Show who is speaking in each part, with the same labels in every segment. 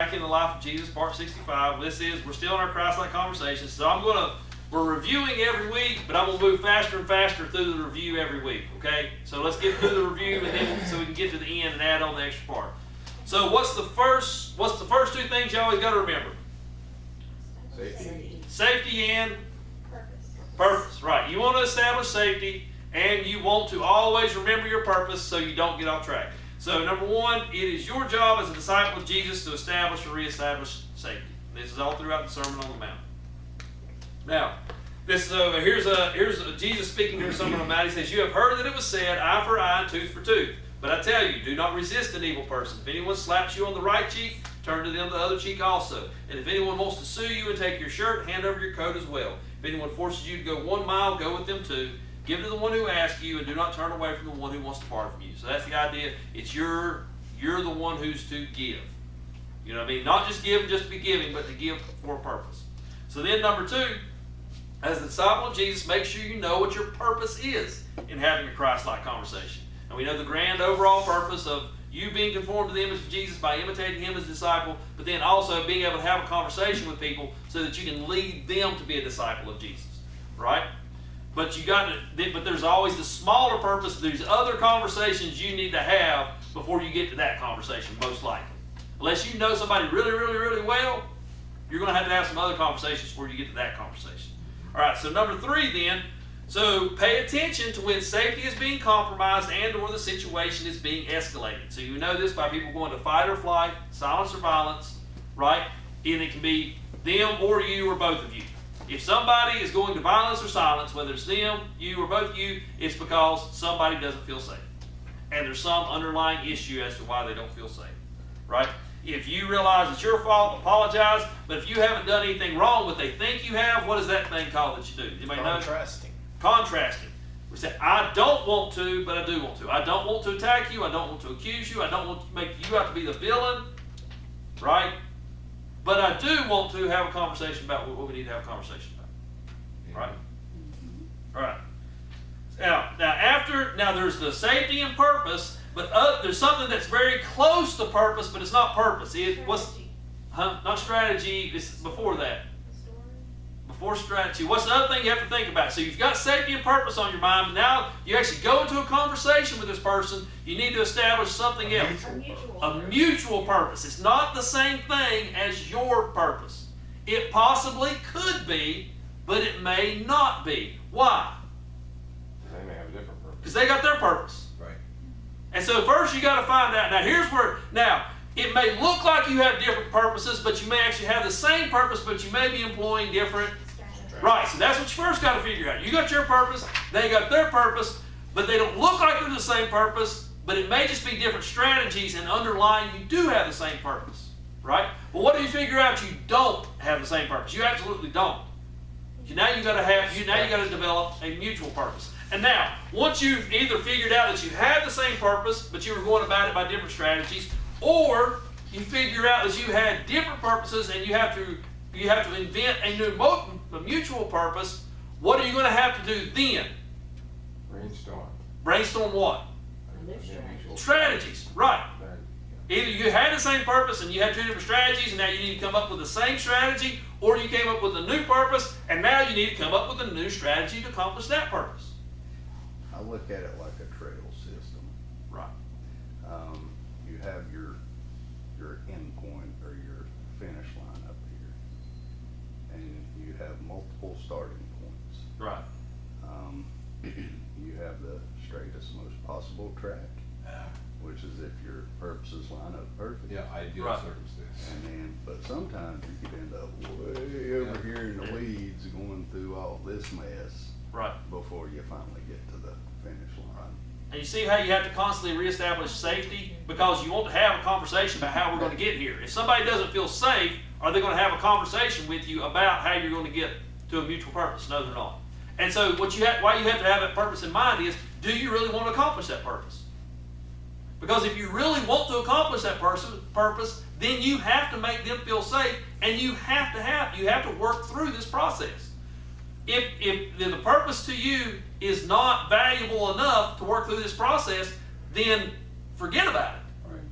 Speaker 1: Tracking the Life of Jesus, Part 65. We're still in our Christ-like conversations. So we're reviewing every week, but I'm going to move faster and faster through the review every week, okay? So let's get through the review, and then so we can get to the end and add on the extra part. So what's the first two things you always got to remember? Safety and purpose, right. You want to establish safety, and you want to always remember your purpose so you don't get off track. So number one, it is your job as a disciple of Jesus to establish or reestablish safety. This is all throughout the Sermon on the Mount. Now, here's Jesus speaking here. Sermon on the Mount. He says, "You have heard that it was said, eye for eye and tooth for tooth. But I tell you, do not resist an evil person. If anyone slaps you on the right cheek, turn to them the other cheek also. And if anyone wants to sue you and take your shirt, hand over your coat as well. If anyone forces you to go 1 mile, go with them 2. Give to the one who asks you, and do not turn away from the one who wants to part from you." So that's the idea. It's you're the one who's to give. You know what I mean? Not just give just to be giving, but to give for a purpose. So then number 2, as a disciple of Jesus, make sure you know what your purpose is in having a Christ-like conversation. And we know the grand overall purpose of you being conformed to the image of Jesus by imitating Him as a disciple, but then also being able to have a conversation with people so that you can lead them to be a disciple of Jesus, right? But there's always the smaller purpose. There's other conversations you need to have before you get to that conversation, most likely. Unless you know somebody really, really, really well, you're going to have some other conversations before you get to that conversation. All right, so number 3 then, so pay attention to when safety is being compromised and or the situation is being escalated. So you know this by people going to fight or flight, silence or violence, right? And it can be them or you or both of you. If somebody is going to violence or silence, whether it's them, you, or both of you, it's because somebody doesn't feel safe. And there's some underlying issue as to why they don't feel safe, right? If you realize it's your fault, apologize. But if you haven't done anything wrong, but they think you have, what is that thing called that you do? Anybody know? Contrasting. We say, I don't want to, but I do want to. I don't want to attack you. I don't want to accuse you. I don't want to make you out to be the villain, right? But I do want to have a conversation about what we need to have a conversation about, right? All right. Now there's the safety and purpose, but there's something that's very close to purpose, but it's not purpose. Not strategy. This is before that. Before strategy. What's the other thing you have to think about? So you've got safety and purpose on your mind, but now you actually go into a conversation with this person. You need to establish something else. A mutual purpose. It's not the same thing as your purpose. It possibly could be, but it may not be. Why?
Speaker 2: They may have a different purpose.
Speaker 1: Because they got their purpose.
Speaker 2: Right.
Speaker 1: And so first you got to find out. Now it may look like you have different purposes, but you may actually have the same purpose, but you may be employing different. Right, so that's what you first got to figure out. You got your purpose, they got their purpose, but they don't look like they're the same purpose, but it may just be different strategies, and underlying you do have the same purpose, right? But what do you figure out you don't have the same purpose? You absolutely don't. Now you got to develop a mutual purpose. And now, once you've either figured out that you have the same purpose, but you were going about it by different strategies, or you figure out that you had different purposes and you have to invent a new mutual purpose, what are you going to have to do then? Brainstorm what? Strategies, right. Either you had the same purpose and you had 2 different strategies, and now you need to come up with the same strategy, or you came up with a new purpose and now you need to come up with a new strategy to accomplish that purpose.
Speaker 3: I look at it like a trail system.
Speaker 1: Right.
Speaker 3: You have your end point or your finish line up here, and you have multiple starting points.
Speaker 1: Right.
Speaker 3: You have the straightest, most possible track, which is if your purposes line up perfect.
Speaker 2: Yeah, ideal
Speaker 1: Right.
Speaker 3: circumstance. But sometimes you could end up way over here in the weeds going through all this mess
Speaker 1: Right.
Speaker 3: before you finally get to the finish line.
Speaker 1: And you see how you have to constantly reestablish safety, because you want to have a conversation about how we're going to get here. If somebody doesn't feel safe, are they going to have a conversation with you about how you're going to get to a mutual purpose? No, they're not. And so why you have to have that purpose in mind is, do you really want to accomplish that purpose? Because if you really want to accomplish that purpose, then you have to make them feel safe, and you have to work through this process. If the purpose to you is not valuable enough to work through this process, then forget about it.
Speaker 3: Right.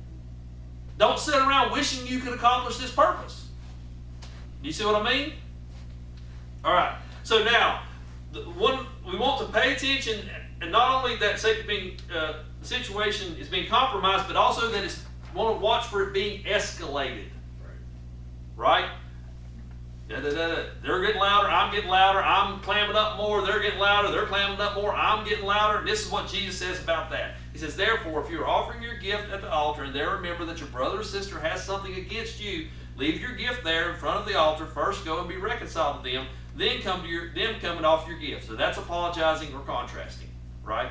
Speaker 1: Don't sit around wishing you could accomplish this purpose. You see what I mean? All right. So now, we want to pay attention, and not only that safety being the situation is being compromised, but also that it's want to watch for it being escalated. Right? They're getting louder, I'm getting louder, I'm clamming up more, they're getting louder, they're clamming up more, I'm getting louder. This is what Jesus says about that. He says, therefore, if you are offering your gift at the altar, and there remember that your brother or sister has something against you, leave your gift there in front of the altar, first go and be reconciled to them, then come and offer your gift. So that's apologizing or contrasting, right?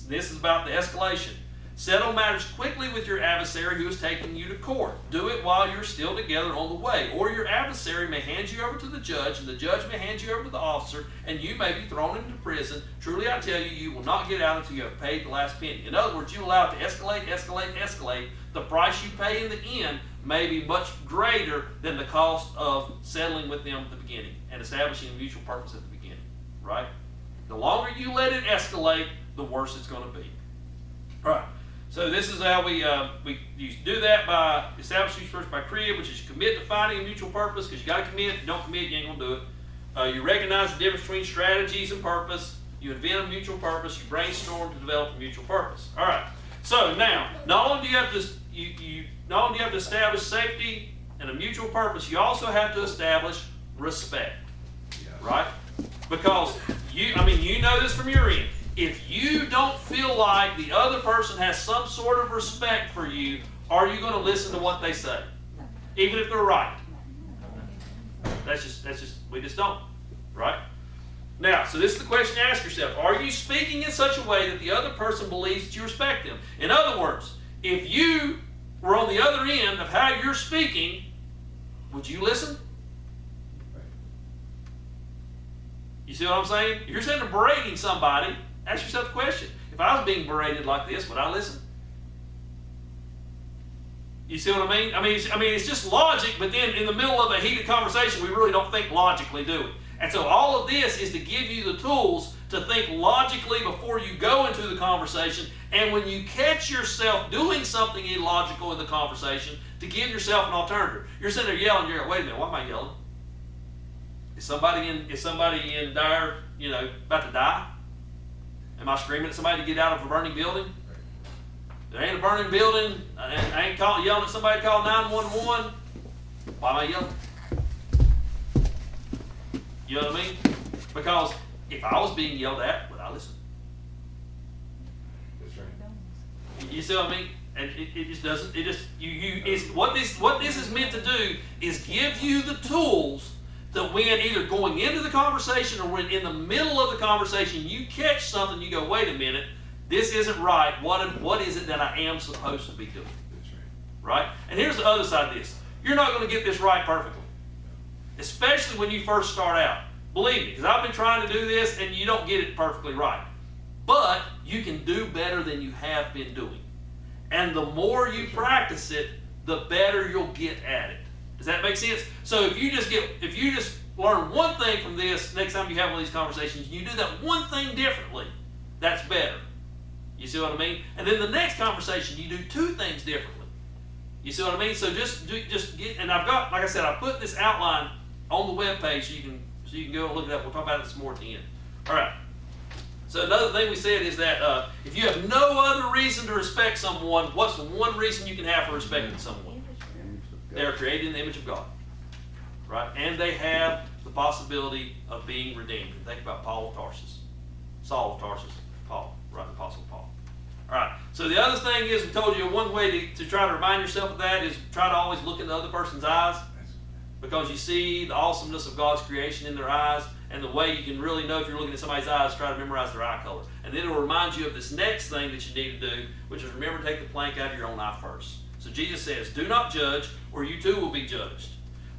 Speaker 1: This is about the escalation. Settle matters quickly with your adversary who is taking you to court. Do it while you're still together on the way. Or your adversary may hand you over to the judge, and the judge may hand you over to the officer, and you may be thrown into prison. Truly I tell you, you will not get out until you have paid the last penny. In other words, you allow it to escalate. The price you pay in the end may be much greater than the cost of settling with them at the beginning and establishing a mutual purpose at the beginning, right? The longer you let it escalate, the worse it's going to be. All right. So this is how you do that by establishing first by crib, which is you commit to finding a mutual purpose, because you got to commit. If you don't commit, you ain't going to do it. You recognize the difference between strategies and purpose. You invent a mutual purpose. You brainstorm to develop a mutual purpose. All right. So now, not only do you have to establish safety and a mutual purpose, you also have to establish respect, right? Because you know this from your end. If you don't feel like the other person has some sort of respect for you, are you going to listen to what they say? Even if they're right. We just don't, right? Now, so this is the question to ask yourself. Are you speaking in such a way that the other person believes that you respect them? In other words, if you were on the other end of how you're speaking, would you listen? You see what I'm saying? If you're sitting there berating somebody, ask yourself the question. If I was being berated like this, would I listen? You see what I mean? I mean, it's just logic, but then in the middle of a heated conversation, we really don't think logically, do we? And so all of this is to give you the tools to think logically before you go into the conversation, and when you catch yourself doing something illogical in the conversation, to give yourself an alternative. You're sitting there yelling, you're like, wait a minute, why am I yelling? Is somebody in dire, about to die? Am I screaming at somebody to get out of a burning building? There ain't a burning building. I ain't yelling at somebody to call 911. Why am I yelling? You know what I mean? Because if I was being yelled at, would I listen?
Speaker 2: That's right.
Speaker 1: You see what I mean? And it just doesn't. It just what this is meant to do is give you the tools that when either going into the conversation or when in the middle of the conversation you catch something, you go, wait a minute, this isn't right. What is it that I am supposed to be doing?
Speaker 2: That's
Speaker 1: Right? And here's the other side of this. You're not going to get this right perfectly, especially when you first start out. Believe me, because I've been trying to do this and you don't get it perfectly right. But you can do better than you have been doing. And the more you practice it, the better you'll get at it. Does that make sense? So if you just learn one thing from this, next time you have one of these conversations, you do that one thing differently, that's better. You see what I mean? And then the next conversation, you do two things differently. You see what I mean? So just get, and I've got, like I said, I put this outline on the webpage so you can go and look it up. We'll talk about this more at the end. All right. So another thing we said is that if you have no other reason to respect someone, what's the one reason you can have for respecting someone? They are created in the image of God, right? And they have the possibility of being redeemed. Think about Paul of Tarsus, Saul of Tarsus, Paul, right? The Apostle Paul. All right. So the other thing is, we told you one way to try to remind yourself of that is try to always look in the other person's eyes, because you see the awesomeness of God's creation in their eyes, and the way you can really know if you're looking at somebody's eyes, try to memorize their eye color. And then it'll remind you of this next thing that you need to do, which is remember to take the plank out of your own eye first. So Jesus says, do not judge, or you too will be judged.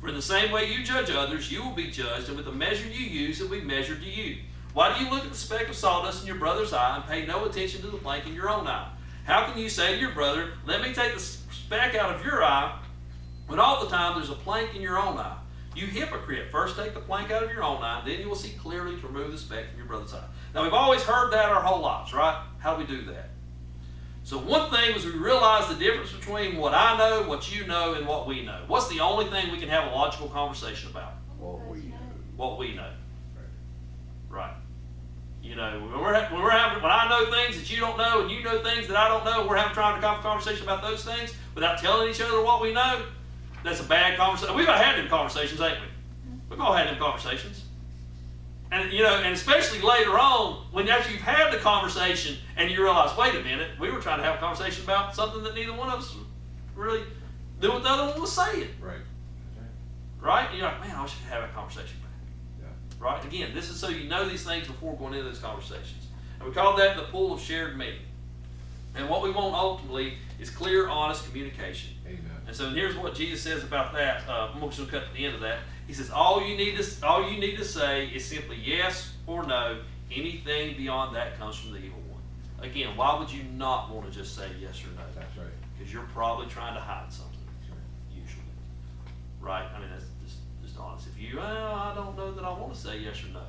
Speaker 1: For in the same way you judge others, you will be judged, and with the measure you use, it will be measured to you. Why do you look at the speck of sawdust in your brother's eye and pay no attention to the plank in your own eye? How can you say to your brother, let me take the speck out of your eye, when all the time there's a plank in your own eye? You hypocrite, first take the plank out of your own eye, then you will see clearly to remove the speck from your brother's eye. Now we've always heard that our whole lives, right? How do we do that? So one thing was we realized the difference between what I know, what you know, and what we know. What's the only thing we can have a logical conversation about?
Speaker 3: What we know.
Speaker 1: What we know. Right. You know, when I know things that you don't know, and you know things that I don't know, we're trying to have a conversation about those things without telling each other what we know. That's a bad conversation. We've all had them conversations, ain't we? We've all had them conversations. And you know, and especially later on, when after you've had the conversation and you realize, wait a minute, we were trying to have a conversation about something that neither one of us really knew what the other one was saying.
Speaker 2: Right.
Speaker 1: Right? And you're like, man, I wish I could have that conversation back.
Speaker 2: Yeah.
Speaker 1: Right? Again, this is so you know these things before going into those conversations. And we call that the pool of shared meaning. And what we want ultimately is clear, honest communication.
Speaker 2: Amen.
Speaker 1: And so here's what Jesus says about that. I'm just going to cut to the end of that. He says, all you need to say is simply yes or no. Anything beyond that comes from the evil one. Again, why would you not want to just say yes or no?
Speaker 2: That's right.
Speaker 1: Because you're probably trying to hide something,
Speaker 2: That's right.
Speaker 1: usually. Right? I mean, that's just honest. If you, well, I don't know that I want to say yes or no.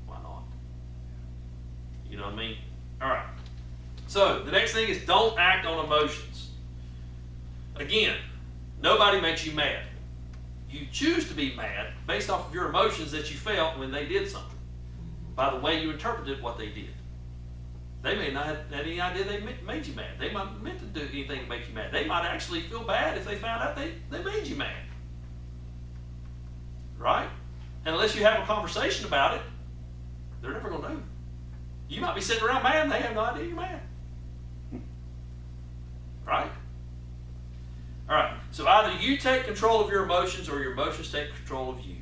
Speaker 1: Why not? You know what I mean? All right. So the next thing is don't act on emotions. Again, nobody makes you mad. You choose to be mad based off of your emotions that you felt when they did something, by the way you interpreted what they did. They may not have any idea they made you mad. They might have meant to do anything to make you mad. They might actually feel bad if they found out they made you mad. Right? And unless you have a conversation about it, they're never going to know. You might be sitting around mad and they have no idea you're mad. Right? All right, so either you take control of your emotions or your emotions take control of you.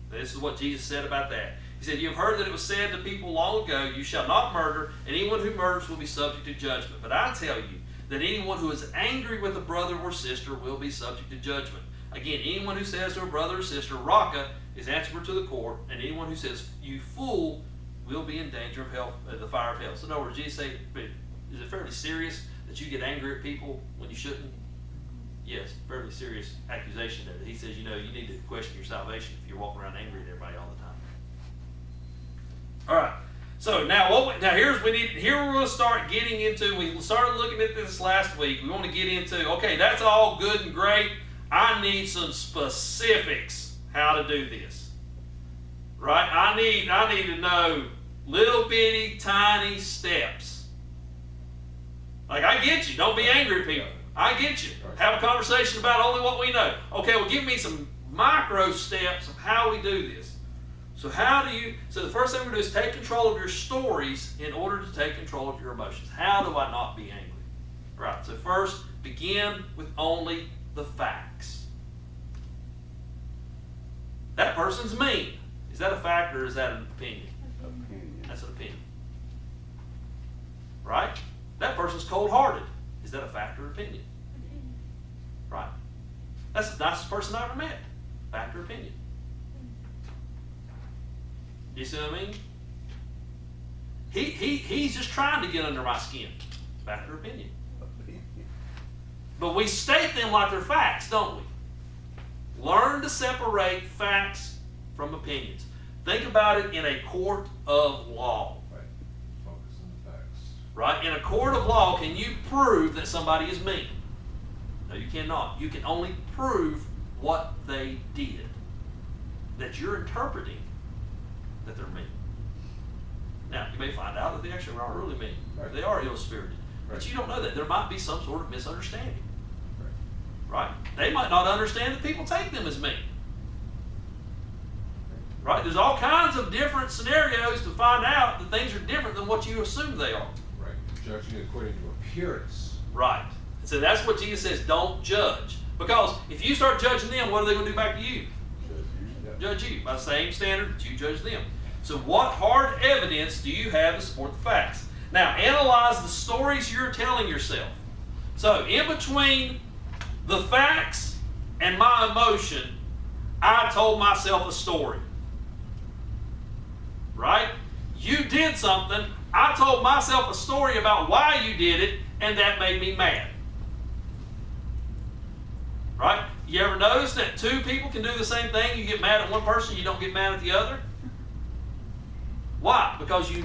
Speaker 1: This is what Jesus said about that. He said, you have heard that it was said to people long ago, you shall not murder, and anyone who murders will be subject to judgment. But I tell you that anyone who is angry with a brother or sister will be subject to judgment. Again, anyone who says to a brother or sister, Raka, is answerable to the court, and anyone who says, you fool, will be in danger of hell, the fire of hell. So in other words, Jesus said, is it fairly serious that you get angry at people when you shouldn't? Yes, fairly serious accusation there. He says, you know, you need to question your salvation if you're walking around angry at everybody all the time. All right. So now here we're going to start getting into. We started looking at this last week. We want to get into. Okay, that's all good and great. I need some specifics how to do this. Right? I need to know little bitty tiny steps. Like I get you. Don't be angry at people. I get you. Have a conversation about only what we know. Okay, well give me some micro steps of how we do this. So the first thing we're going to do is take control of your stories in order to take control of your emotions. How do I not be angry? Right, so first, begin with only the facts. That person's mean. Is that a fact or is that an opinion?
Speaker 3: Opinion.
Speaker 1: That's an opinion. Right? That person's cold-hearted. Is that a fact or opinion? Right. That's the nicest person I ever met. Fact or opinion? You see what I mean? He's just trying to get under my skin. Fact or opinion?
Speaker 3: Opinion.
Speaker 1: But we state them like they're facts, don't we? Learn to separate facts from opinions. Think about it in a court of law.
Speaker 2: Right. Focus on the facts.
Speaker 1: Right? In a court of law, can you prove that somebody is mean? No, you cannot. You can only prove what they did. That you're interpreting that they're mean. Now, you may find out that they actually are really mean.
Speaker 2: Right.
Speaker 1: They are ill-spirited.
Speaker 2: Right.
Speaker 1: But you don't know that. There might be some sort of misunderstanding.
Speaker 2: Right.
Speaker 1: Right? They might not understand that people take them as mean. Right? There's all kinds of different scenarios to find out that things are different than what you assume they are.
Speaker 2: Right. Judging according to appearance.
Speaker 1: Right. So that's what Jesus says, don't judge. Because if you start judging them, what are they going to do back to you? Judge you by the same standard that you judge them. So what hard evidence do you have to support the facts? Now, analyze the stories you're telling yourself. So in between the facts and my emotion, I told myself a story. Right? You did something, I told myself a story about why you did it, and that made me mad. Right? You ever notice that two people can do the same thing? You get mad at one person, you don't get mad at the other? Why? Because you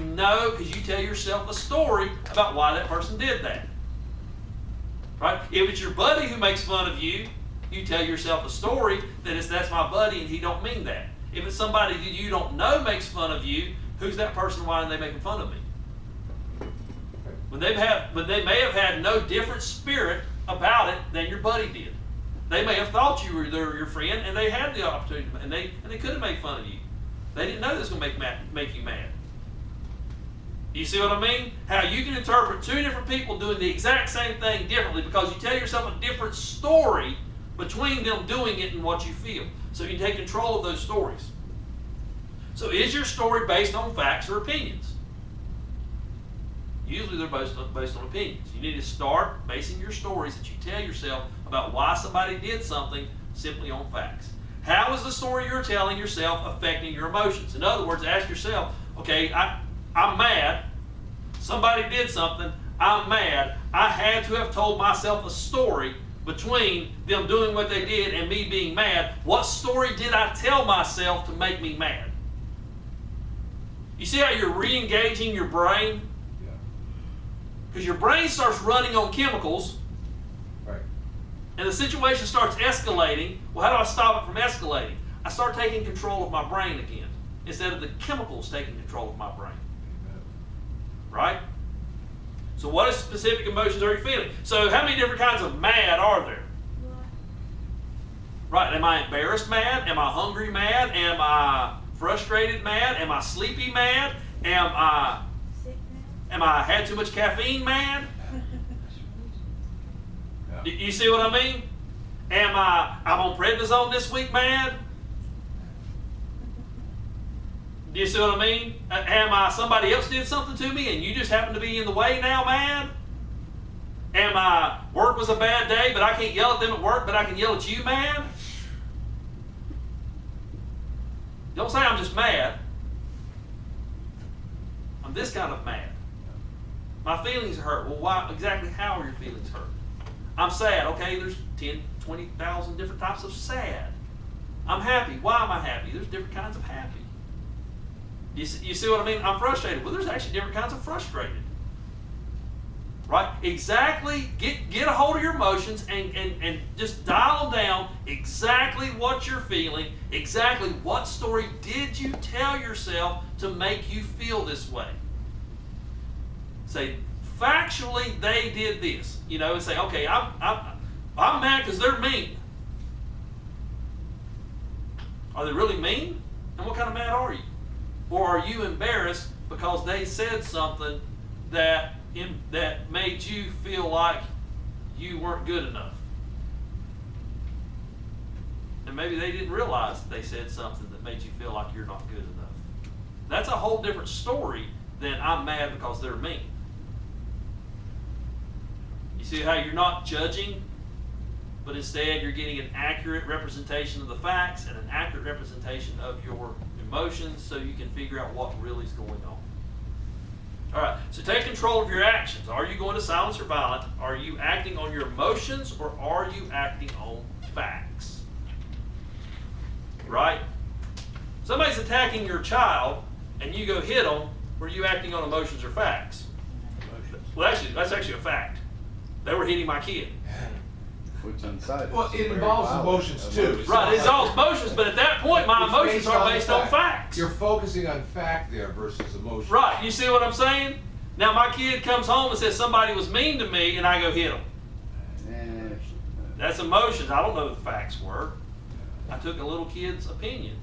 Speaker 1: tell yourself a story about why that person did that. Right? If it's your buddy who makes fun of you, you tell yourself a story that's my buddy and he don't mean that. If it's somebody that you don't know makes fun of you, who's that person? Why are they making fun of me? When they may have had no different spirit about it than your buddy did. They may have thought you were your friend and they had the opportunity and they could have made fun of you. They didn't know this was going to make you mad. You see what I mean? How you can interpret two different people doing the exact same thing differently because you tell yourself a different story between them doing it and what you feel. So you take control of those stories. So is your story based on facts or opinions? Usually they're based on opinions. You need to start basing your stories that you tell yourself about why somebody did something simply on facts. How is the story you're telling yourself affecting your emotions? In other words, ask yourself, okay, I'm mad. Somebody did something. I'm mad. I had to have told myself a story between them doing what they did and me being mad. What story did I tell myself to make me mad? You see how you're re-engaging your brain?
Speaker 2: Yeah.
Speaker 1: Because your brain starts running on chemicals,
Speaker 2: Right.
Speaker 1: and the situation starts escalating. Well, how do I stop it from escalating? I start taking control of my brain again, instead of the chemicals taking control of my brain.
Speaker 2: Amen.
Speaker 1: Right? So what specific emotions are you feeling? So how many different kinds of mad are there? Right, am I embarrassed mad? Am I hungry mad? Am I frustrated mad? Am I sleepy mad? Am I had too much caffeine mad?
Speaker 2: Yeah.
Speaker 1: You see what I mean? I'm on prednisone this week mad? Do you see what I mean? Somebody else did something to me and you just happen to be in the way now mad? Work was a bad day, but I can't yell at them at work, but I can yell at you mad? Don't say I'm just mad. I'm this kind of mad. My feelings are hurt. Well, why exactly? How are your feelings hurt? I'm sad. Okay, there's 10, 20,000 different types of sad. I'm happy. Why am I happy? There's different kinds of happy. You see what I mean? I'm frustrated. Well, there's actually different kinds of frustrated. Right? Exactly. Get a hold of your emotions and just dial them down exactly what you're feeling, exactly what story did you tell yourself to make you feel this way. Say, factually, they did this. And say, okay, I'm mad because they're mean. Are they really mean? And what kind of mad are you? Or are you embarrassed because they said something that made you feel like you weren't good enough? And maybe they didn't realize they said something that made you feel like you're not good enough. That's a whole different story than I'm mad because they're mean. You see how you're not judging, but instead you're getting an accurate representation of the facts and an accurate representation of your emotions so you can figure out what really is going on. All right, so take control of your actions. Are you going to silence or violent? Are you acting on your emotions or are you acting on facts? Right? Somebody's attacking your child and you go hit them. Were you acting on emotions or facts? Well, actually, that's actually a fact. They were hitting my kid.
Speaker 3: Which inside
Speaker 2: Well, it involves emotions too.
Speaker 1: Right, it involves emotions, but at that point, my
Speaker 2: It's
Speaker 1: emotions are based on
Speaker 2: fact.
Speaker 1: facts.
Speaker 2: You're focusing on fact there versus emotion.
Speaker 1: Right, you see what I'm saying? Now, my kid comes home and says somebody was mean to me, and I go hit him. That's emotions. I don't know what the facts were. I took a little kid's opinion.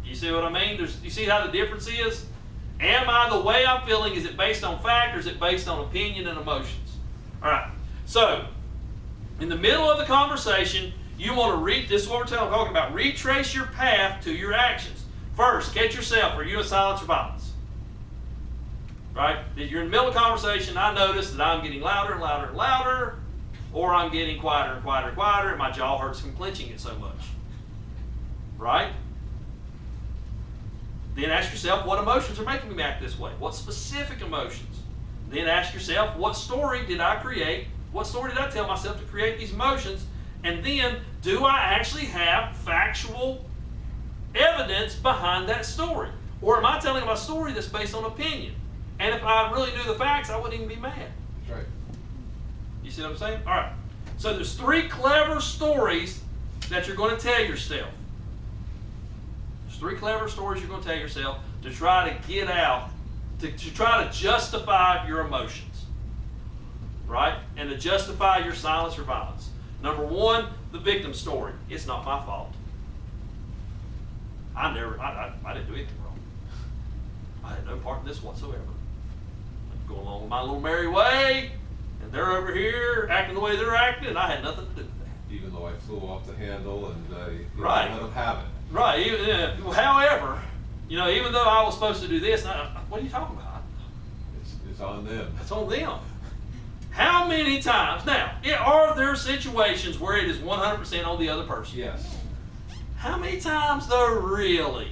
Speaker 1: You see what I mean? You see how the difference is? Am I the way I'm feeling? Is it based on fact or is it based on opinion and emotions? All right. So, in the middle of the conversation, you want to this is what we're talking about. Retrace your path to your actions. First, catch yourself. Are you in silence or violence? Right? If you're in the middle of the conversation, I notice that I'm getting louder and louder and louder, or I'm getting quieter and quieter and quieter, and my jaw hurts from clenching it so much. Right? Then ask yourself, what emotions are making me act this way? What specific emotions? Then ask yourself, what story did I create? What story did I tell myself to create these emotions? And then, do I actually have factual evidence behind that story? Or am I telling my story that's based on opinion? And if I really knew the facts, I wouldn't even be mad.
Speaker 2: That's right.
Speaker 1: You see what I'm saying? All right. So there's 3 clever stories that you're going to tell yourself. There's 3 clever stories you're going to tell yourself to try to get out, to try to justify your emotions, right? And to justify your silence or violence. Number 1, the victim story. It's not my fault. I didn't do anything wrong. I had no part in this whatsoever. I'm going along with my little merry way, and they're over here acting the way they're acting, and I had nothing to do with that.
Speaker 2: Even though I flew off the handle and you
Speaker 1: Right.
Speaker 2: let them have it.
Speaker 1: Right. However, even though I was supposed to do this, what are you talking about?
Speaker 2: It's on them.
Speaker 1: It's on them. How many times? Now, are there situations where it is 100% on the other person?
Speaker 2: Yes.
Speaker 1: How many times, though, really,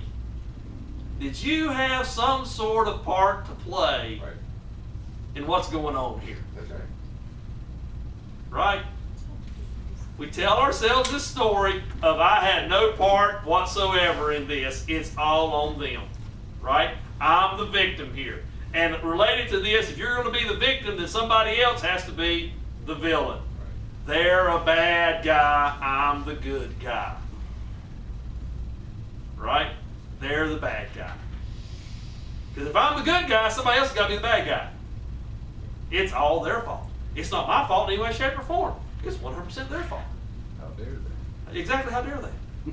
Speaker 1: did you have some sort of part to play
Speaker 2: Right.
Speaker 1: in what's going on here?
Speaker 2: That's right.
Speaker 1: Right? We tell ourselves this story of I had no part whatsoever in this. It's all on them. Right? I'm the victim here. And related to this, if you're going to be the victim, then somebody else has to be the villain.
Speaker 2: Right.
Speaker 1: They're a bad guy. I'm the good guy. Right? They're the bad guy. Because if I'm the good guy, somebody else has got to be the bad guy. It's all their fault. It's not my fault in any way, shape, or form. It's 100% their fault.
Speaker 3: How dare they?
Speaker 1: Exactly, how dare they?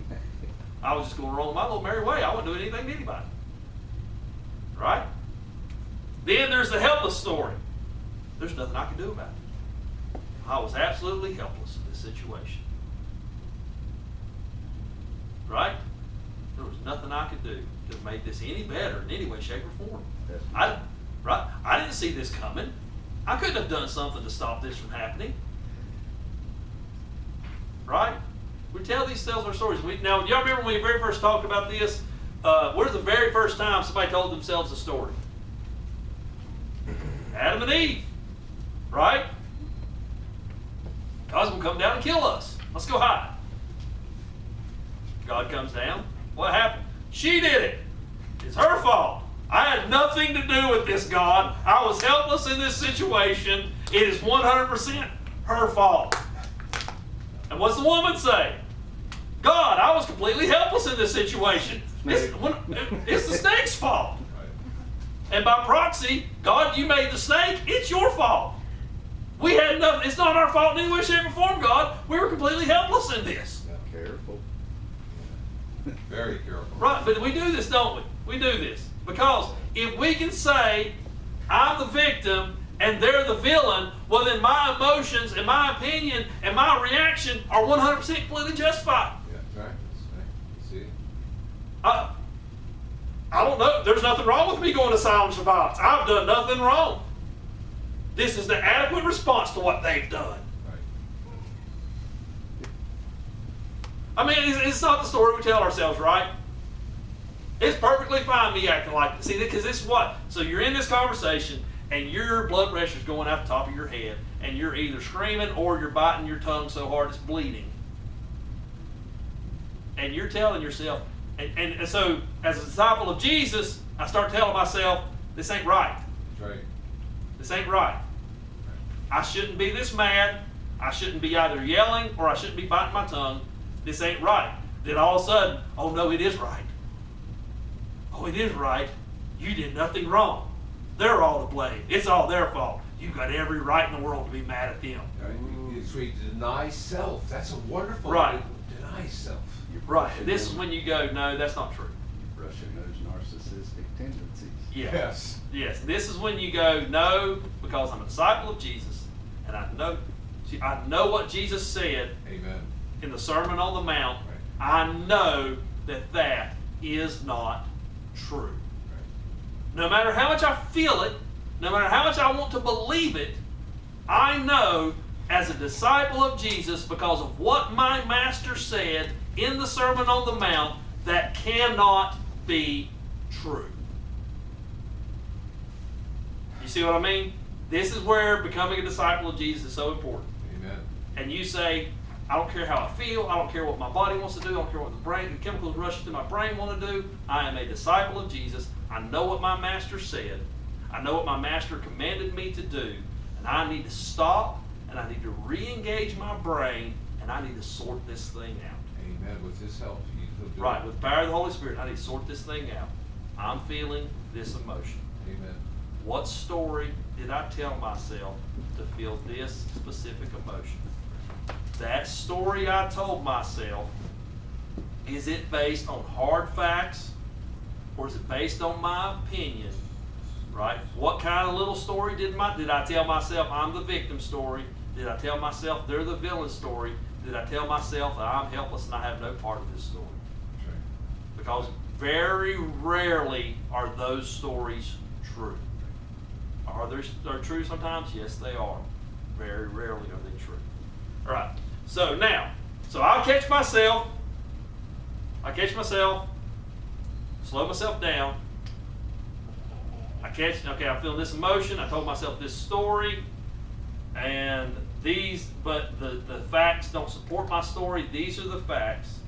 Speaker 1: I was just going along my little merry way. I wasn't doing anything to anybody. Right? Then there's the helpless story. There's nothing I could do about it. I was absolutely helpless in this situation. Right? There was nothing I could do to make this any better in any way, shape, or form.
Speaker 3: That's
Speaker 1: I didn't see this coming. I couldn't have done something to stop this from happening. Right? We tell these our stories. Now, y'all remember when we very first talked about this? Where's the very first time somebody told themselves a story? Adam and Eve. Right? God's going to come down and kill us. Let's go hide. God comes down. What happened? She did it. It's her fault. I had nothing to do with this, God. I was helpless in this situation. It is 100% her fault. And what's the woman say? God, I was completely helpless in this situation. It's the snake's fault.
Speaker 2: Right.
Speaker 1: And by proxy, God, you made the snake. It's your fault. We had nothing. It's not our fault in any way, shape, or form, God. We were completely helpless in this.
Speaker 3: Careful.
Speaker 2: Very careful.
Speaker 1: Right, but we do this, don't we? We do this. Because if we can say, I'm the victim and they're the villain, well then my emotions and my opinion and my reaction are 100% completely justified.
Speaker 2: Yeah, that's right. That's right. You see?
Speaker 1: I don't know. There's nothing wrong with me going to silence or violence. I've done nothing wrong. This is the adequate response to what they've done.
Speaker 2: Right.
Speaker 1: I mean, it's not the story we tell ourselves, right? It's perfectly fine me acting like this. See, because this is what? So you're in this conversation and your blood pressure's going out the top of your head and you're either screaming or you're biting your tongue so hard it's bleeding. And you're telling yourself, and so as a disciple of Jesus, I start telling myself, this ain't right.
Speaker 2: That's right.
Speaker 1: This ain't right. I shouldn't be this mad. I shouldn't be either yelling or I shouldn't be biting my tongue. This ain't right. Then all of a sudden, oh no, it is right. Oh, it is right. You did nothing wrong. They're all to blame. It's all their fault. You've got every right in the world to be mad at them.
Speaker 2: Right. It's where you deny self. That's a wonderful
Speaker 1: Right.
Speaker 2: Deny self.
Speaker 3: You're
Speaker 1: Right.
Speaker 3: brushing
Speaker 1: This is
Speaker 3: those-
Speaker 1: when you go, no, that's not true.
Speaker 3: you're brushing those narcissistic tendencies.
Speaker 1: Yeah.
Speaker 2: Yes.
Speaker 1: Yes. This is when you go, no, because I'm a disciple of Jesus, and I know what Jesus said
Speaker 2: Amen.
Speaker 1: in the Sermon on the Mount.
Speaker 2: Right.
Speaker 1: I know that is not true.
Speaker 2: Right.
Speaker 1: No matter how much I feel it, no matter how much I want to believe it, I know as a disciple of Jesus, because of what my master said in the Sermon on the Mount, that cannot be true. You see what I mean? This is where becoming a disciple of Jesus is so important.
Speaker 2: Amen.
Speaker 1: And you say, I don't care how I feel, I don't care what my body wants to do, I don't care what the chemicals rushing through my brain want to do. I am a disciple of Jesus. I know what my master said. I know what my master commanded me to do. And I need to stop and I need to re-engage my brain, and I need to sort this thing out.
Speaker 2: Amen. With His help, He'll do
Speaker 1: Right,
Speaker 2: it.
Speaker 1: with the power of the Holy Spirit, I need to sort this thing out. I'm feeling this emotion.
Speaker 2: Amen.
Speaker 1: What story did I tell myself to feel this specific emotion? That story I told myself, is it based on hard facts, or is it based on my opinion? Right? What kind of little story did I tell myself I'm the victim story? Did I tell myself they're the villain story? Did I tell myself that I'm helpless and I have no part of this story?
Speaker 2: That's right.
Speaker 1: Because very rarely are those stories true. Are they true sometimes? Yes, they are. Very rarely are they true. All right. So now, I'll catch myself. Slow myself down. Okay, I'm feeling this emotion. I told myself this story, and but the facts don't support my story. These are the facts.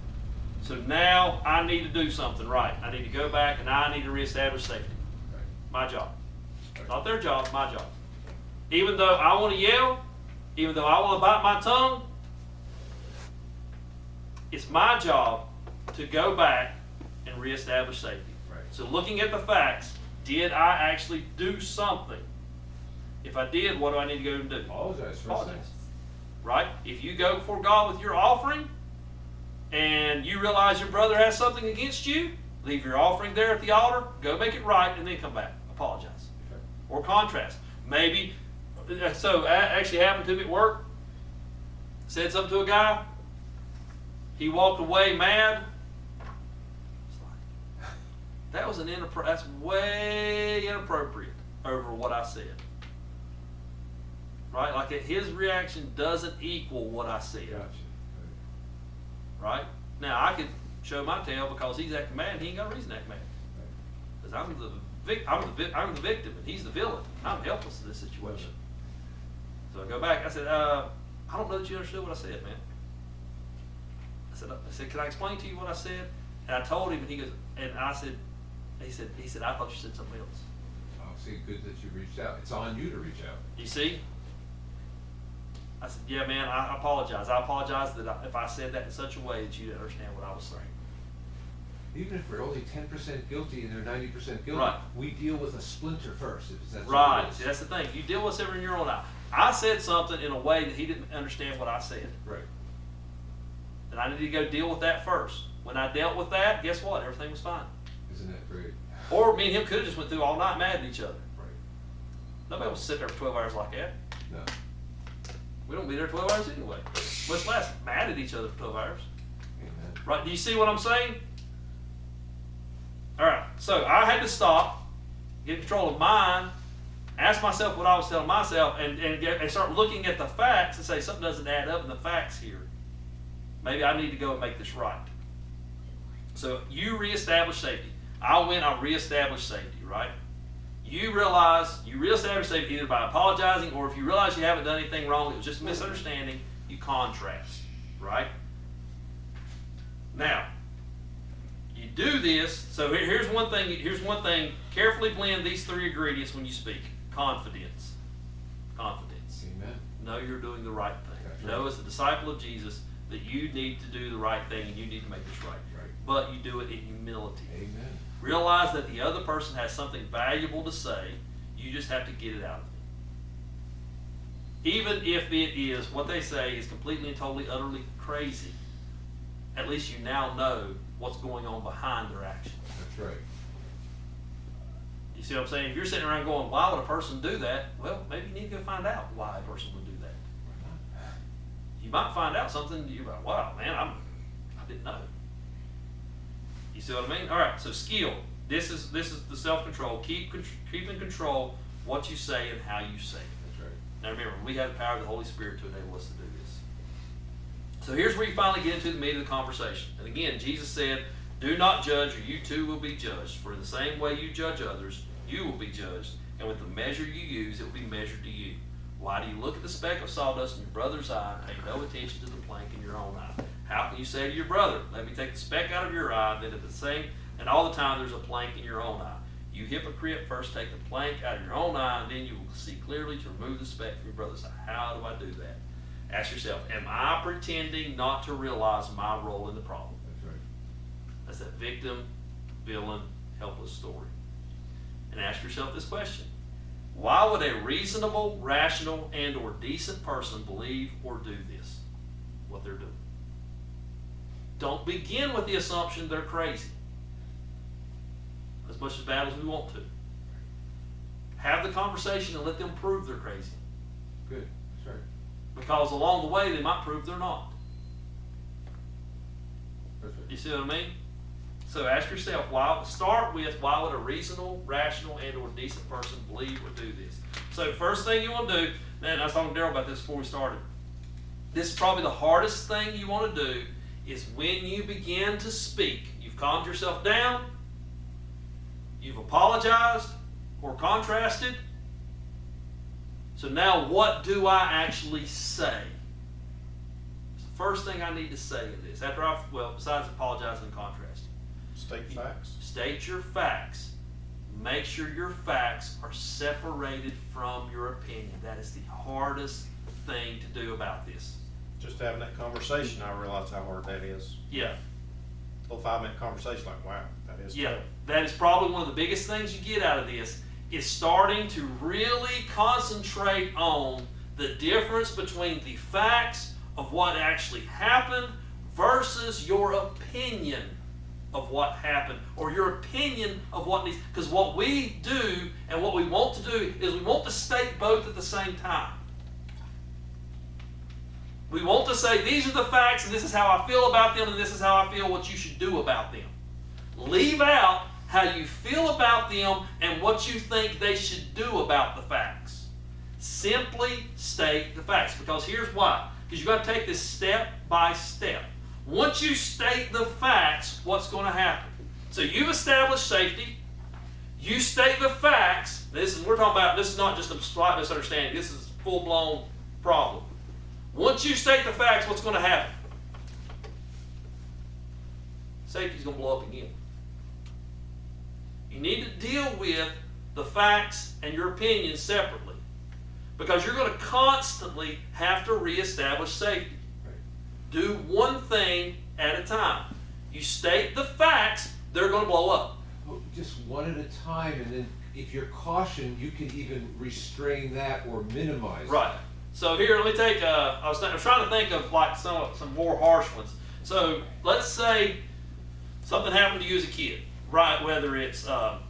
Speaker 1: So now I need to do something right. I need to go back and I need to reestablish safety.
Speaker 2: Right.
Speaker 1: My job.
Speaker 2: Right.
Speaker 1: Not their job, my job. Even though I want to yell, even though I want to bite my tongue, it's my job to go back and reestablish safety.
Speaker 2: Right.
Speaker 1: So looking at the facts, did I actually do something? If I did, what do I need to go and do?
Speaker 2: Apologize first thing.
Speaker 1: Apologize. Right? If you go before God with your offering and you realize your brother has something against you, leave your offering there at the altar, go make it right, and then come back. Apologize.
Speaker 2: Okay.
Speaker 1: Or contrast. Maybe, so actually happened to me at work. Said something to a guy. He walked away mad. It's like, that was that's way inappropriate over what I said. Right? Like his reaction doesn't equal what I said.
Speaker 2: Gotcha.
Speaker 1: Right? Now I could show my tail because he's acting mad and he ain't got a reason to act mad. Because I'm the victim and he's the villain. I'm helpless in this situation. So I go back, I said, I don't know that you understood what I said, man. I said, can I explain to you what I said? And I told him, and he goes, and I said, he said, I thought you said something else.
Speaker 2: Oh, see, good that you reached out. It's on you to reach out.
Speaker 1: You see? I said, yeah, man, I apologize. I apologize that if I said that in such a way that you didn't understand what I was saying.
Speaker 2: Even if we're only 10% guilty and they're 90% guilty,
Speaker 1: Right.
Speaker 2: we deal with a splinter first. If that's
Speaker 1: Right.
Speaker 2: what it is.
Speaker 1: See, that's the thing. You deal with it in your own eye. I said something in a way that he didn't understand what I said.
Speaker 2: Right.
Speaker 1: And I needed to go deal with that first. When I dealt with that, guess what? Everything was fine.
Speaker 2: Isn't that great?
Speaker 1: Or me and him could have just went through all night mad at each other.
Speaker 2: Right.
Speaker 1: Nobody wants to sit there for 12 hours like that.
Speaker 2: No.
Speaker 1: We don't be there 12 hours anyway. Much less mad at each other for 12 hours.
Speaker 2: Amen.
Speaker 1: Right? Do you see what I'm saying? All right. So I had to stop, get control of mine, ask myself what I was telling myself, and start looking at the facts and say something doesn't add up in the facts here. Maybe I need to go and make this right. So you reestablish safety. I reestablished safety, right? You reestablish safety either by apologizing, or if you realize you haven't done anything wrong, it was just a misunderstanding, you contrast, right? Now, you do this, so here's one thing, carefully blend these three ingredients when you speak. Confidence. Confidence.
Speaker 2: Amen.
Speaker 1: Know you're doing the right thing.
Speaker 2: That's
Speaker 1: Know
Speaker 2: right.
Speaker 1: as a disciple of Jesus that you need to do the right thing and you need to make this right.
Speaker 2: Right.
Speaker 1: But you do it in humility.
Speaker 2: Amen.
Speaker 1: Realize that the other person has something valuable to say. You just have to get it out of them. Even if it is, what they say is completely and totally, utterly crazy, at least you now know what's going on behind their action.
Speaker 2: That's right.
Speaker 1: You see what I'm saying? If you're sitting around going, why would a person do that? Well, maybe you need to go find out why a person would do that. You might find out something, you're like, wow, man, I didn't know. You see what I mean? All right, so skill. This is the self-control. Keep in control what you say and how you say it.
Speaker 2: That's right.
Speaker 1: Now remember, we have the power of the Holy Spirit to enable us to do this. So here's where you finally get into the meat of the conversation. And again, Jesus said, do not judge, or you too will be judged. For in the same way you judge others, you will be judged. And with the measure you use, it will be measured to you. Why do you look at the speck of sawdust in your brother's eye and pay no attention to the plank in your own eye? How can you say to your brother, let me take the speck out of your eye, then at the same, and all the time there's a plank in your own eye? You hypocrite, first take the plank out of your own eye, and then you will see clearly to remove the speck from your brother's eye. How do I do that? Ask yourself, am I pretending not to realize my role in the problem?
Speaker 2: That's right.
Speaker 1: That's that victim, villain, helpless story. And ask yourself this question. Why would a reasonable, rational, and or decent person believe or do this, what they're doing? Don't begin with the assumption they're crazy, as much as bad as we want to. Have the conversation and let them prove they're crazy.
Speaker 2: Good. That's right.
Speaker 1: Because along the way, they might prove they're not.
Speaker 2: That's right.
Speaker 1: You see what I mean? So ask yourself, start with, why would a reasonable, rational, and or decent person believe or do this? So first thing you want to do, and I was talking to Daryl about this before we started, this is probably the hardest thing you want to do, is when you begin to speak, you've calmed yourself down, you've apologized or contrasted, so now what do I actually say? It's the first thing I need to say in this, besides apologizing and contrasting.
Speaker 4: State facts.
Speaker 1: State your facts. Make sure your facts are separated from your opinion. That is the hardest thing to do about this.
Speaker 4: Just having that conversation, I realize how hard that is.
Speaker 1: Yeah.
Speaker 4: A little 5-minute conversation, like, wow, that is
Speaker 1: Yeah.
Speaker 4: tough.
Speaker 1: That is probably one of the biggest things you get out of this, is starting to really concentrate on the difference between the facts of what actually happened versus your opinion of what happened, or your opinion of what needs. Because what we do and what we want to do is we want to state both at the same time. We want to say, these are the facts, and this is how I feel about them, and this is how I feel what you should do about them. Leave out how you feel about them and what you think they should do about the facts. Simply state the facts, because here's why. Because you've got to take this step by step. Once you state the facts, what's going to happen? So you've established safety. You state the facts. This is not just a slight misunderstanding. This is a full-blown problem. Once you state the facts, what's going to happen? Safety's going to blow up again. You need to deal with the facts and your opinions separately, because you're going to constantly have to reestablish safety. Do one thing at a time. You state the facts, they're going to blow up.
Speaker 2: Oh, just one at a time, and then if you're cautioned, you can even restrain that or minimize.
Speaker 1: Right. So here, let me take. I was trying to think of like some more harsh ones. So let's say something happened to you as a kid, right? Whether it's a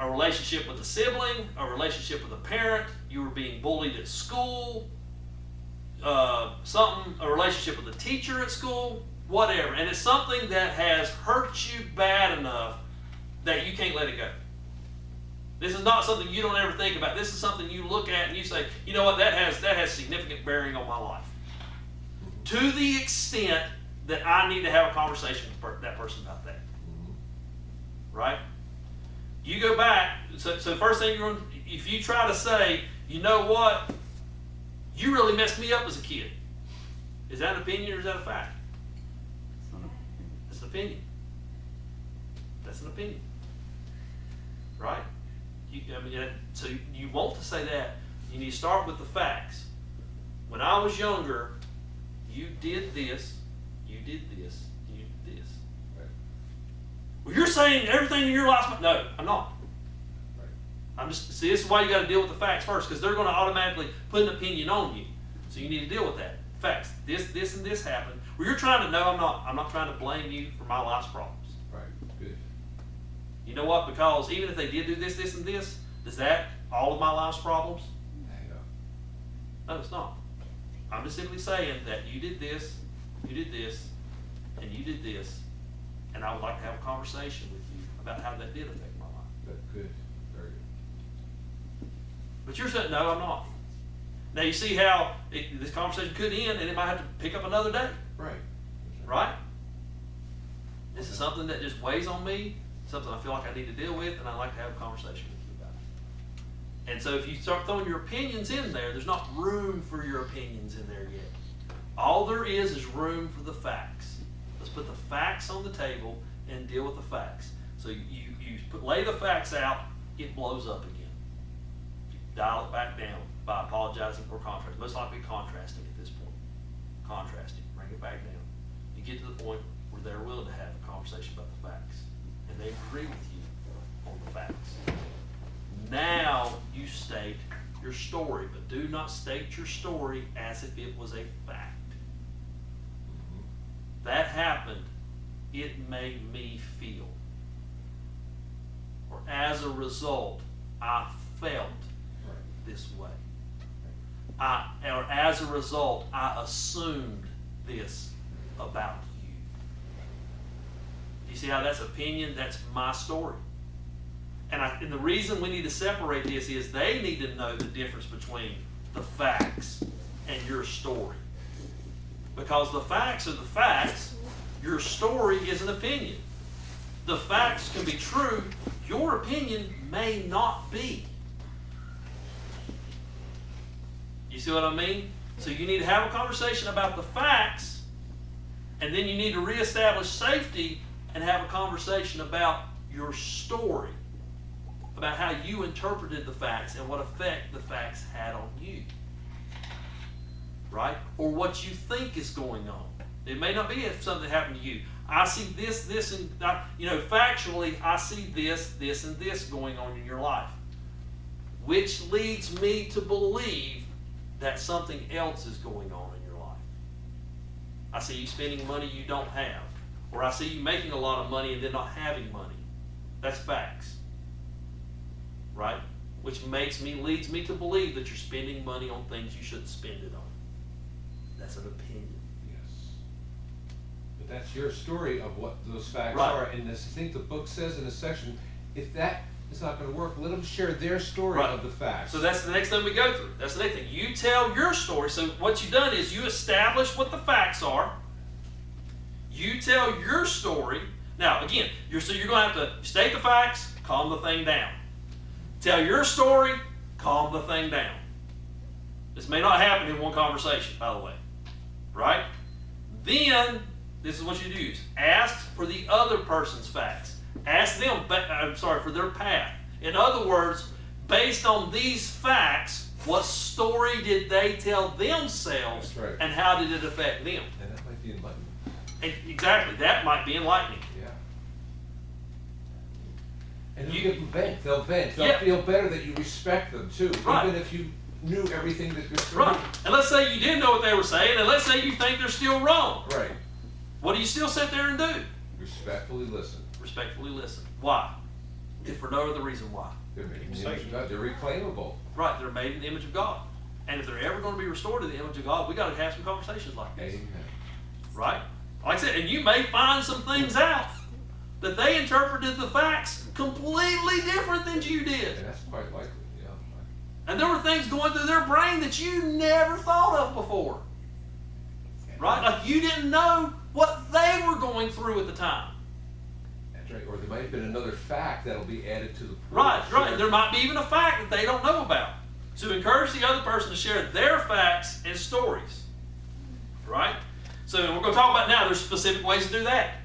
Speaker 1: relationship with a sibling, a relationship with a parent, you were being bullied at school. A relationship with a teacher at school, whatever, and it's something that has hurt you bad enough that you can't let it go. This is not something you don't ever think about. This is something you look at and you say, you know what, that has significant bearing on my life. To the extent that I need to have a conversation with that person about that. Right? You go back, so first thing if you try to say, you know what, you really messed me up as a kid. Is that an opinion or is that a fact? It's an opinion. That's an opinion. Right? So you want to say that. You need to start with the facts. When I was younger, you did this, you did this, you did this.
Speaker 2: Right.
Speaker 1: Well, you're saying everything in your life. No, I'm not. See, this is why you got to deal with the facts first, because they're going to automatically put an opinion on you. So you need to deal with that. Facts. This, and this happened. Well, you're trying to know I'm not trying to blame you for my life's problems.
Speaker 2: Right. Good.
Speaker 1: You know what? Because even if they did do this, this, and this, does that all of my life's problems?
Speaker 2: Yeah.
Speaker 1: No, it's not. I'm just simply saying that you did this, and you did this, and I would like to have a conversation with you about how that did affect my life.
Speaker 2: That's good. Very good.
Speaker 1: But you're saying, no, I'm not. Now you see how this conversation could end, and it might have to pick up another day,
Speaker 2: Right.
Speaker 1: right? This is something that just weighs on me, something I feel like I need to deal with, and I'd like to have a conversation with you about it. And so if you start throwing your opinions in there, there's not room for your opinions in there yet. All there is room for the facts. Let's put the facts on the table and deal with the facts. So you lay the facts out it blows up again. Dial it back down by apologizing or contrasting. Most likely contrasting at this point. Contrasting, bring it back down. You get to the point where they're willing to have a conversation about the facts, and they agree with you on the facts. Now you state your story, but do not state your story as if it was a fact. That happened, it made me feel. Or as a result, I felt this way. Or as a result, I assumed this about you. You see how that's opinion? That's my story. And the reason we need to separate this is they need to know the difference between the facts and your story. Because the facts are the facts, your story is an opinion. The facts can be true, your opinion may not be. You see what I mean? So you need to have a conversation about the facts, and then you need to reestablish safety and have a conversation about your story, about how you interpreted the facts and what effect the facts had on you. Right? Or what you think is going on. It may not be if something happened to you. I see this, and factually, I see this, and this going on in your life. Which leads me to believe that something else is going on in your life. I see you spending money you don't have. Or I see you making a lot of money and then not having money. That's facts. Right? Which leads me to believe that you're spending money on things you shouldn't spend it on. That's an opinion.
Speaker 2: Yes. But that's your story of what those facts
Speaker 1: Right.
Speaker 2: are. And this, I think the book says in a section, if that is not going to work, let them share their story
Speaker 1: Right.
Speaker 2: of the facts.
Speaker 1: So that's the next thing we go through. That's the next thing. You tell your story. So what you've done is you establish what the facts are. You tell your story. Now, again, you're going to have to state the facts, calm the thing down. Tell your story, calm the thing down. This may not happen in one conversation, by the way. Right? Then, this is what you do. Ask for the other person's facts. Ask them, for their path. In other words, based on these facts, what story did they tell themselves?
Speaker 2: That's right.
Speaker 1: And how did it affect them?
Speaker 2: And that might be enlightening.
Speaker 1: Exactly. That might be enlightening.
Speaker 2: Yeah. And
Speaker 1: You-
Speaker 2: you give them vent. They'll vent. They'll
Speaker 1: Yeah.
Speaker 2: feel better that you respect them too.
Speaker 1: Right.
Speaker 2: Even if you knew everything that you're saying.
Speaker 1: Right. And let's say you did know what they were saying, and let's say you think they're still wrong.
Speaker 2: Right.
Speaker 1: What do you still sit there and do?
Speaker 2: Respectfully listen.
Speaker 1: Respectfully listen. Why? If for no other reason, why?
Speaker 2: They're made in the
Speaker 4: Safe.
Speaker 2: image of God. They're reclaimable.
Speaker 1: Right, they're made in the image of God. And if they're ever going to be restored to the image of God, we got to have some conversations like this.
Speaker 2: Amen.
Speaker 1: Right? Like I said, and you may find some things out that they interpreted the facts completely different than you did.
Speaker 2: And that's quite likely. Yeah.
Speaker 1: And there were things going through their brain that you never thought of before. Right? Like you didn't know what they were going through at the time.
Speaker 2: That's right. Or there might have been another fact that'll be added to the pool.
Speaker 1: Right, right.
Speaker 2: Sure.
Speaker 1: There might be even a fact that they don't know about. So encourage the other person to share their facts and stories. Right? So we're going to talk about now, there's specific ways to do that.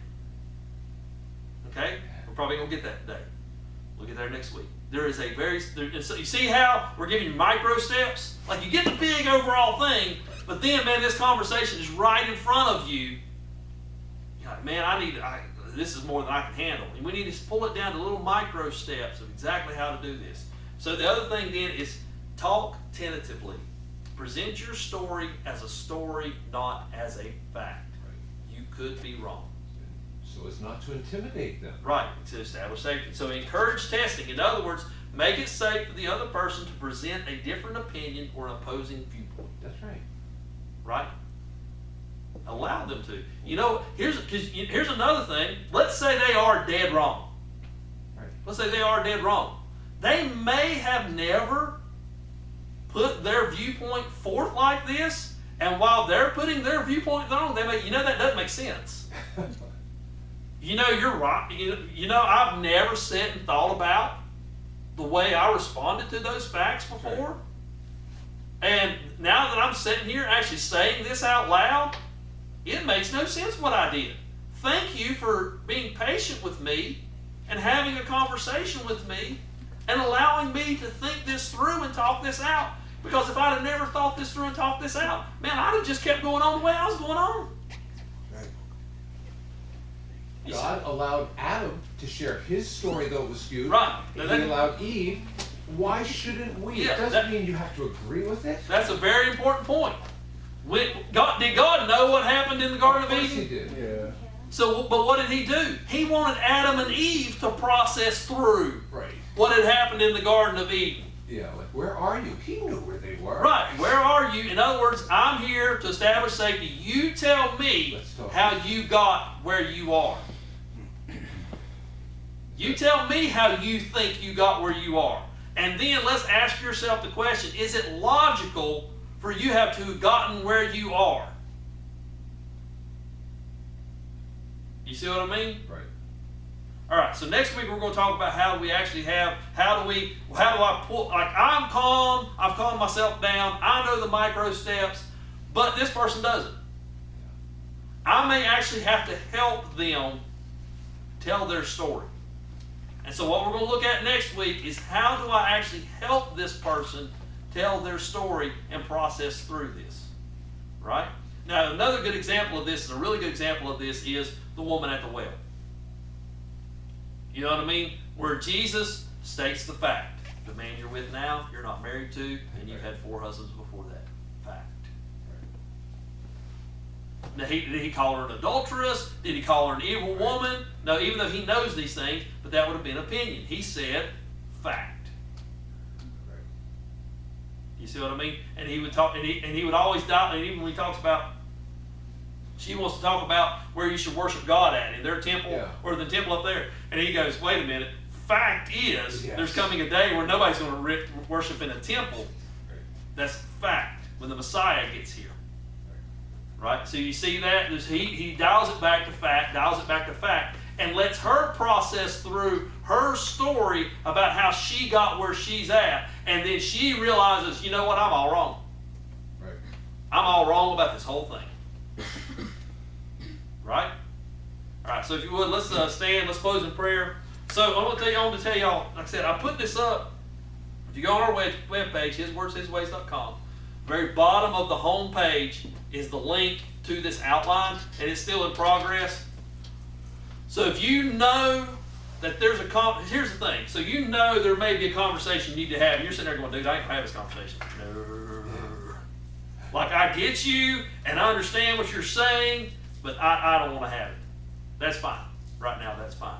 Speaker 1: Okay? We're probably going to get that today. We'll get there next week. There is a so you see how we're giving you micro steps? Like you get the big overall thing, but then, man, this conversation is right in front of you. You're like, man, this is more than I can handle. And we need to pull it down to little micro steps of exactly how to do this. So the other thing then is talk tentatively. Present your story as a story, not as a fact.
Speaker 2: Right.
Speaker 1: You could be wrong.
Speaker 2: So as not to intimidate them.
Speaker 1: Right, to establish safety. So encourage testing. In other words, make it safe for the other person to present a different opinion or an opposing viewpoint.
Speaker 2: That's right.
Speaker 1: Right? Allow them to. You know, here's another thing. Let's say they are dead wrong.
Speaker 2: Right.
Speaker 1: Let's say they are dead wrong. They may have never put their viewpoint forth like this, and while they're putting their viewpoint on, they may, that doesn't make sense. You're right. I've never sat and thought about the way I responded to those facts before. And now that I'm sitting here actually saying this out loud, it makes no sense what I did. Thank you for being patient with me and having a conversation with me and allowing me to think this through and talk this out. Because if I'd have never thought this through and talked this out, man, I'd have just kept going on the way I was going on.
Speaker 2: Right.
Speaker 1: You
Speaker 2: God allowed Adam to share his story, though it was skewed.
Speaker 1: Right.
Speaker 2: He
Speaker 1: Now that-
Speaker 2: allowed Eve. Why shouldn't we?
Speaker 1: Yeah,
Speaker 2: It doesn't
Speaker 1: that-
Speaker 2: mean you have to agree with it.
Speaker 1: That's a very important point. Did God know what happened in the Garden
Speaker 2: Of
Speaker 1: of
Speaker 2: course he
Speaker 1: Eden?
Speaker 2: did.
Speaker 3: Yeah.
Speaker 1: So, but what did he do? He wanted Adam and Eve to process through
Speaker 2: Right.
Speaker 1: what had happened in the Garden of Eden.
Speaker 2: Yeah, like, where are you? He knew where they were.
Speaker 1: Right, where are you? In other words, I'm here to establish safety. You tell me
Speaker 2: Let's talk.
Speaker 1: how you got where you are. You tell me how you think you got where you are. And then let's ask yourself the question, is it logical for you have to have gotten where you are? You see what I mean?
Speaker 2: Right.
Speaker 1: All right, so next week we're going to talk about how do I pull, like I'm calm, I've calmed myself down, I know the micro steps, but this person doesn't. I may actually have to help them tell their story. And so what we're going to look at next week is how do I actually help this person tell their story and process through this, right? Now another good example of this, is a really good example of this, is the woman at the well. You know what I mean? Where Jesus states the fact. The man you're with now, you're not married to, and you've had 4 husbands before that. Fact. Now, did he call her an adulteress? Did he call her an evil woman? No, even though he knows these things, but that would have been opinion. He said fact.
Speaker 2: Right.
Speaker 1: You see what I mean? And he would talk, and he would always doubt, and even when he talks about, she wants to talk about where you should worship God at, in their temple,
Speaker 2: Yeah.
Speaker 1: or the temple up there. And he goes, wait a minute, fact is,
Speaker 2: Yes.
Speaker 1: there's coming a day where nobody's going to worship in a temple.
Speaker 2: Right.
Speaker 1: That's fact, when the Messiah gets here. Right? So you see that? He dials it back to fact, and lets her process through her story about how she got where she's at. And then she realizes, you know what, I'm all wrong.
Speaker 2: Right.
Speaker 1: I'm all wrong about this whole thing. Right? All right, so if you would, let's stand, let's close in prayer. So I want to tell y'all, like I said, I put this up. If you go on our webpage, hiswordshisways.com, very bottom of the home page is the link to this outline, and it's still in progress. So if you know that there's here's the thing. So you know there may be a conversation you need to have, and you're sitting there going, dude, I ain't gonna have this conversation. No. Like, I get you, and I understand what you're saying, but I don't want to have it. That's fine. Right now, that's fine.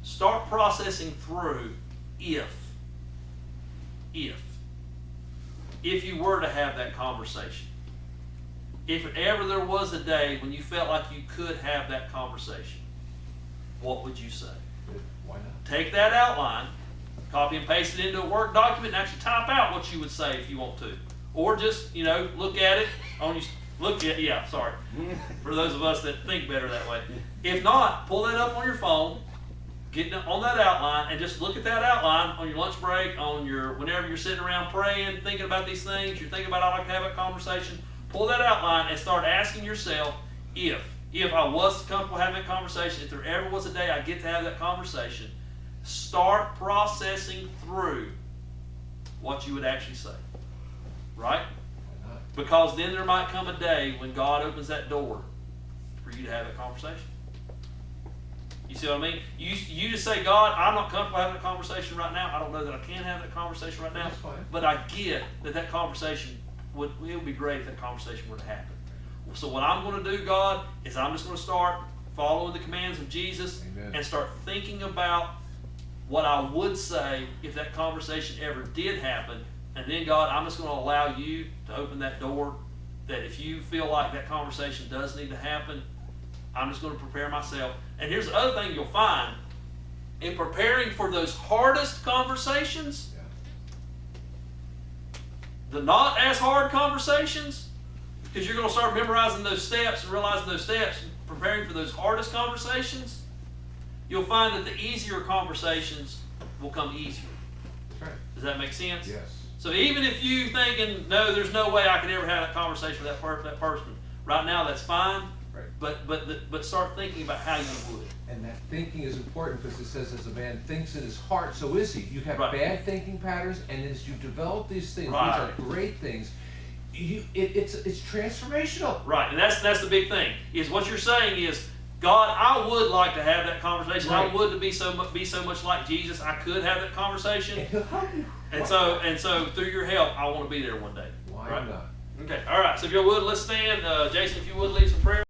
Speaker 1: Start processing through if you were to have that conversation. If ever there was a day when you felt like you could have that conversation, what would you say?
Speaker 2: Why not?
Speaker 1: Take that outline, copy and paste it into a Word document, and actually type out what you would say if you want to. Or just, look at it on your, for those of us that think better that way. If not, pull that up on your phone, get on that outline, and just look at that outline on your lunch break, whenever you're sitting around praying, thinking about these things, you're thinking about I'd like to have a conversation, pull that outline and start asking yourself, if I was comfortable having that conversation, if there ever was a day I get to have that conversation, start processing through what you would actually say. Right?
Speaker 2: Why not?
Speaker 1: Because then there might come a day when God opens that door for you to have that conversation. You see what I mean? You just say, God, I'm not comfortable having a conversation right now. I don't know that I can have that conversation right now.
Speaker 2: That's fine.
Speaker 1: But I get that conversation it would be great if that conversation were to happen. So what I'm going to do, God, is I'm just going to start following the commands of Jesus.
Speaker 2: Amen.
Speaker 1: And start thinking about what I would say if that conversation ever did happen. And then, God, I'm just going to allow you to open that door, that if you feel like that conversation does need to happen, I'm just going to prepare myself. And here's the other thing you'll find. In preparing for those hardest conversations,
Speaker 2: Yeah.
Speaker 1: the not as hard conversations, because you're going to start memorizing those steps and realizing those steps, preparing for those hardest conversations, you'll find that the easier conversations will come easier.
Speaker 2: That's right.
Speaker 1: Does that make sense?
Speaker 2: Yes.
Speaker 1: So even if you thinking, no, there's no way I could ever have that conversation with that person, right now, that's fine.
Speaker 2: Right.
Speaker 1: but start thinking about how you would.
Speaker 2: And that thinking is important because it says, as a man thinks in his heart, so is he. You have
Speaker 1: Right.
Speaker 2: bad thinking patterns, and as you develop these things,
Speaker 1: Right.
Speaker 2: which are great things, it's transformational.
Speaker 1: Right, and that's the big thing. Is what you're saying is, God, I would like to have that conversation.
Speaker 2: Right.
Speaker 1: I would to be so much like Jesus. I could have that conversation.
Speaker 2: And he'll help you.
Speaker 1: And so through your help, I want to be there one day.
Speaker 2: Why
Speaker 1: Right?
Speaker 2: not?
Speaker 1: Okay, all right. So if you would, let's stand. Jason, if you would lead some prayer.